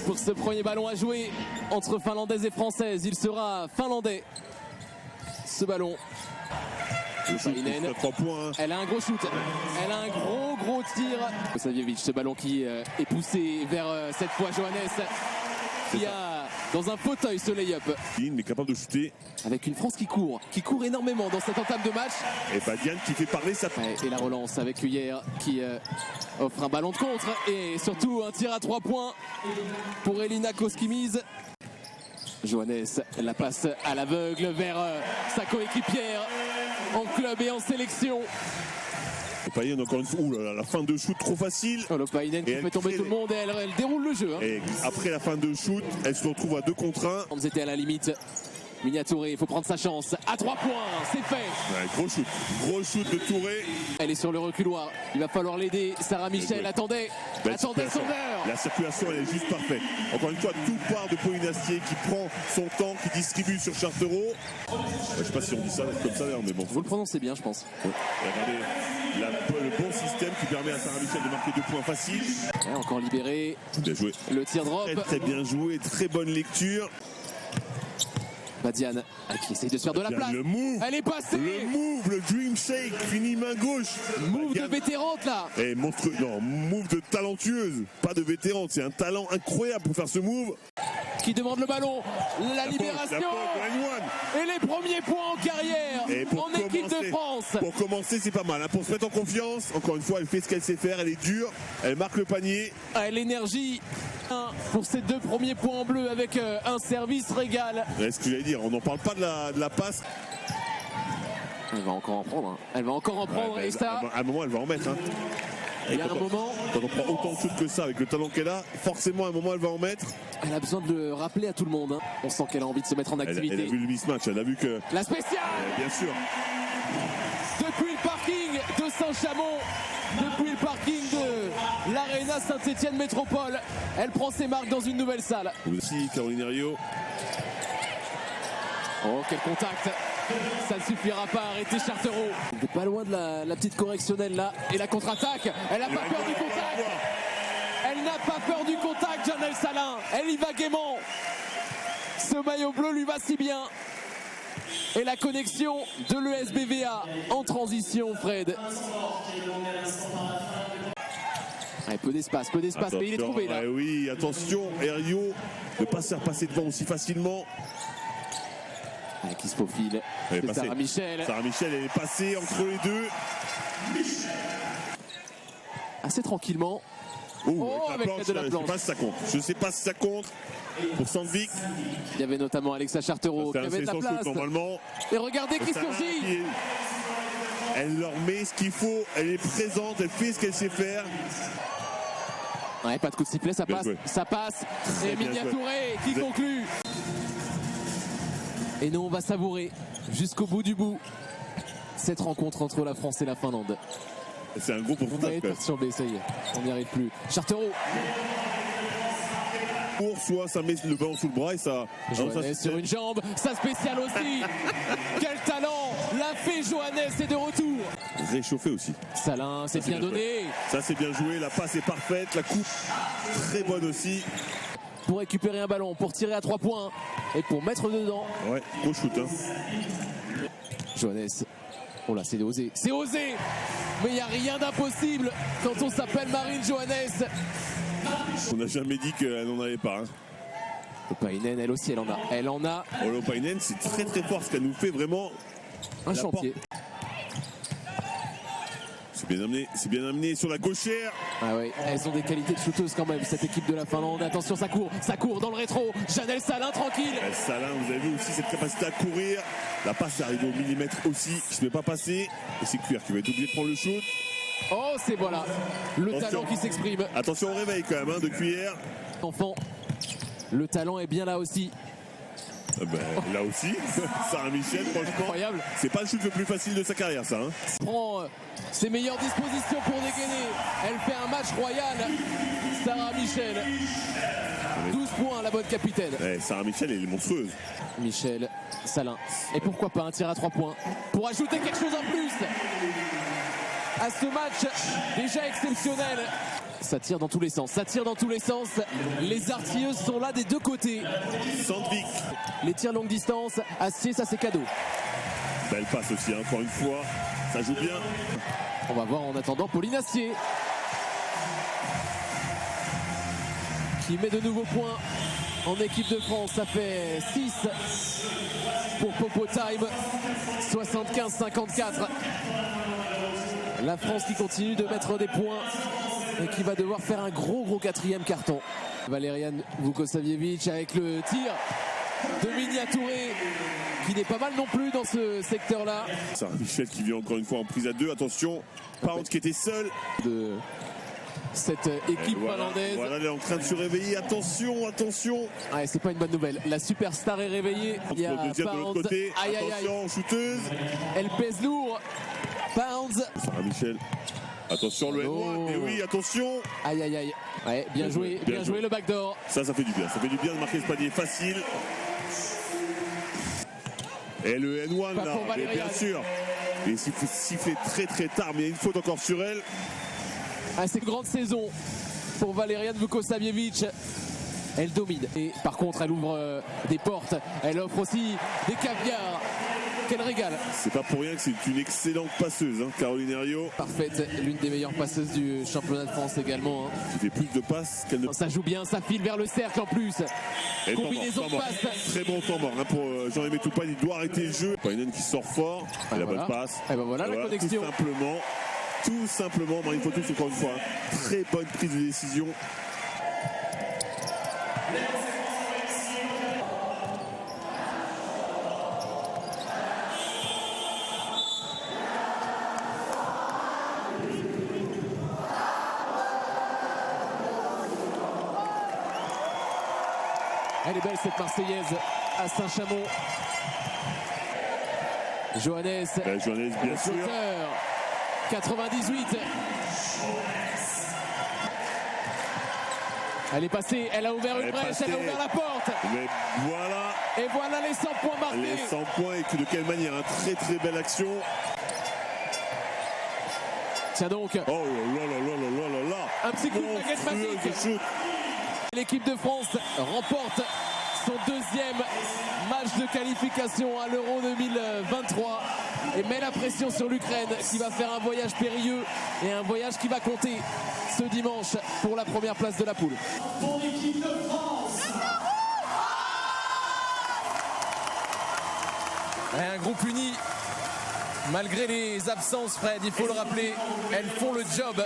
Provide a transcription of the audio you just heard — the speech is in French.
pour ce premier ballon à jouer entre Finlandaises et Françaises. Il sera finlandais. Ce ballon. Lopainen, 3 points. Elle a un gros shoot. Elle a un gros tir. Savjevic, ce ballon qui est poussé vers cette fois Johannes. Qui a dans un fauteuil ce lay-up. Il est capable de shooter. Avec une France qui court énormément dans cette entame de match. Et Badian qui fait parler sa... Et la relance avec Huyer qui offre un ballon de contre. Et surtout un tir à 3 points pour Elina Koskimiz. Johannes la passe à l'aveugle vers sa coéquipière en club et en sélection. Lopainen encore une fois, la fin de shoot trop facile. Lopainen qui fait tomber tout le monde et elle déroule le jeu. Et après la fin de shoot, elle se retrouve à 2 contre 1. On était à la limite. Minia Touré, il faut prendre sa chance. À 3 points, c'est fait. Ouais, gros shoot de Touré. Elle est sur le reculoir. Il va falloir l'aider. Sarah Michel attendait son heure. La circulation, elle est juste parfaite. Encore une fois, tout part de Poinastier qui prend son temps, qui distribue sur Chartereau. Je sais pas si on dit ça comme ça d'ailleurs, mais bon. Vous le prononcez bien, je pense. Ouais. Regardez le bon système qui permet à Sarah Michel de marquer 2 points faciles. Ouais, encore libéré. Bien joué. Le tir drop. Très bien joué, très bonne lecture. Badian qui essaye de se faire de la place. Le move. Elle est passée. Le move, le dream shake, fini main gauche. Move de vétérante là. Et monstrueux, non, move de talentueuse, pas de vétérante. C'est un talent incroyable pour faire ce move. Qui demande le ballon, la libération et les premiers points en carrière en équipe de France. Pour commencer, c'est pas mal, hein. Pour se mettre en confiance, encore une fois, elle fait ce qu'elle sait faire, elle est dure, elle marque le panier. L'énergie pour ces 2 premiers points en bleu avec un service régal. C'est ce que j'allais dire, on n'en parle pas de la passe. Elle va encore en prendre, hein. Elle va encore en prendre et ça... À un moment, elle va en mettre. Hein. Il y a un moment... Quand on prend autant de shoot que ça avec le talent qu'elle a, forcément à un moment elle va en mettre. Elle a besoin de le rappeler à tout le monde. Hein. On sent qu'elle a envie de se mettre en activité. Elle a vu le mismatch, elle a vu que... La spéciale bien sûr. Depuis le parking de Saint-Chamond, depuis le parking de l'Arena Saint-Étienne Métropole, elle prend ses marques dans une nouvelle salle. Vous aussi, Caroline Herriot. Oh, quel contact! Ça ne suffira pas à arrêter Chartereau. Il n'est pas loin de la petite correctionnelle là. Et la contre-attaque, elle n'a pas peur du contact. Elle n'a pas peur du contact, Janelle Salin. Elle y va gaiement. Ce maillot bleu lui va si bien. Et la connexion de l'ESBVA en transition, Fred. Ouais, peu d'espace, mais il est trouvé là. Oui, attention, Herriot, ne pas se faire passer devant aussi facilement. Qui se faufile. C'est Sarah Michel. Sarah Michel, elle est passée entre les deux. Assez tranquillement. Avec la planche, je ne sais pas si ça compte. Je ne sais pas si ça compte pour Sandvik. Il y avait notamment Alexa Chartereau qui avait de la place. Normalement. Et regardez qui surgit. Elle leur met ce qu'il faut. Elle est présente. Elle fait ce qu'elle sait faire. Ouais, pas de coup de sifflet, ça passe. Ça passe. Et Minia Touré qui conclut. Et nous, on va savourer jusqu'au bout du bout cette rencontre entre la France et la Finlande. C'est un gros pourcentage. Ça y est, on n'y arrive plus. Chartereau. Pour soit ça met le ballon sous le bras et ça... Johannes sur une jambe, sa spéciale aussi. Quel talent. La fée Johannes est de retour. Réchauffé aussi. Salin, c'est bien donné. Ça c'est bien joué, la passe est parfaite, la coupe très bonne aussi. Pour récupérer un ballon, pour tirer à 3 points et pour mettre dedans. Ouais, gros shoot. Hein. Johannes. Oh là, c'est osé. C'est osé. Mais il n'y a rien d'impossible quand on s'appelle Marine Johannes. On n'a jamais dit qu'elle n'en avait pas. Hein. Lopainen, elle aussi, elle en a. Elle en a. Oh, Lopainen, c'est très très fort ce qu'elle nous fait, vraiment. Un chantier. C'est bien amené sur la gauchère. Ah oui, elles ont des qualités de shooteuse quand même, cette équipe de la Finlande. Attention, ça court dans le rétro. Janelle Salin, tranquille. Salin, vous avez vu aussi cette capacité à courir. La passe arrive au millimètre aussi, qui ne se met pas passer. Et c'est Cuir qui va être obligé de prendre le shoot. Oh, c'est voilà, le talent qui s'exprime. Attention au réveil quand même, hein, de Cuir. Enfant, le talent est bien là aussi. Là aussi, Sarah Michel, franchement, incroyable. C'est pas le shoot le plus facile de sa carrière, ça. Hein. Prend ses meilleures dispositions pour dégainer. Elle fait un match royal. Sarah Michel. 12 points, la bonne capitaine. Sarah Michel, elle est monstrueuse. Michel, Salin. Et pourquoi pas un tir à 3 points pour ajouter quelque chose en plus à ce match déjà exceptionnel. Ça tire dans tous les sens, ça tire dans tous les sens. Les artilleuses sont là des deux côtés. Sandvik. Les tirs longue distance, Astier, ça c'est cadeau. Belle passe aussi, hein, encore une fois. Ça joue bien. On va voir en attendant Pauline Astier, qui met de nouveaux points en équipe de France. Ça fait 6 pour Popo Time, 75-54. La France qui continue de mettre des points et qui va devoir faire un gros quatrième carton. Valériane Vukosavljevic avec le tir de Minia Touré, qui n'est pas mal non plus dans ce secteur-là. Sarah Michel qui vient encore une fois en prise à 2. Attention, Pounds qui était seul. De cette équipe finlandaise. Voilà, elle est en train de se réveiller. Attention, attention. Ouais, c'est pas une bonne nouvelle. La superstar est réveillée. Il y a Le deuxième de l'autre côté. Aïe, aïe, aïe. Attention, shooteuse. Elle pèse lourd. Pounds. Sarah Michel. Attention, le N1. Mais oui, attention. Aïe, aïe, aïe. Ouais, bien joué le backdoor. Ça fait du bien. Ça fait du bien de marquer ce panier facile. Et le N1 Pas là, pour mais bien sûr. Et il faut siffler très tard, mais il y a une faute encore sur elle. Ah, c'est une grande saison pour Valériane Vukosavljevic. Elle domine. Et par contre, elle ouvre des portes. Elle offre aussi des caviars. Quel régal. C'est pas pour rien que c'est une excellente passeuse, hein, Caroline Herriot. Parfaite, l'une des meilleures passeuses du championnat de France également. Hein. Qui fait plus de passes qu'elle ne... Ça joue bien, ça file vers le cercle en plus. Et combinaison de passes. Très bon temps mort hein, pour Jean-Aimé Toupane, il doit arrêter le jeu. Painen qui sort fort, la bonne passe. Et ben voilà la connexion. Tout simplement, Marine Fotus encore une fois, hein, très bonne prise de décision. Elle est belle cette Marseillaise à Saint-Chamond. Johannes, Johannes bien sûr. 98. Elle est passée, elle a ouvert une brèche, elle a ouvert la porte. Mais voilà. Et voilà les 100 points marqués. Les 100 points et de quelle manière, hein, très belle action. Tiens donc. Oh là là. Un petit coup de baguette magique. L'équipe de France remporte son deuxième match de qualification à l'Euro 2023 et met la pression sur l'Ukraine qui va faire un voyage périlleux et un voyage qui va compter ce dimanche pour la première place de la poule. Pour l'équipe de France. Un groupe uni, malgré les absences, Fred, il faut le rappeler, elles font le job.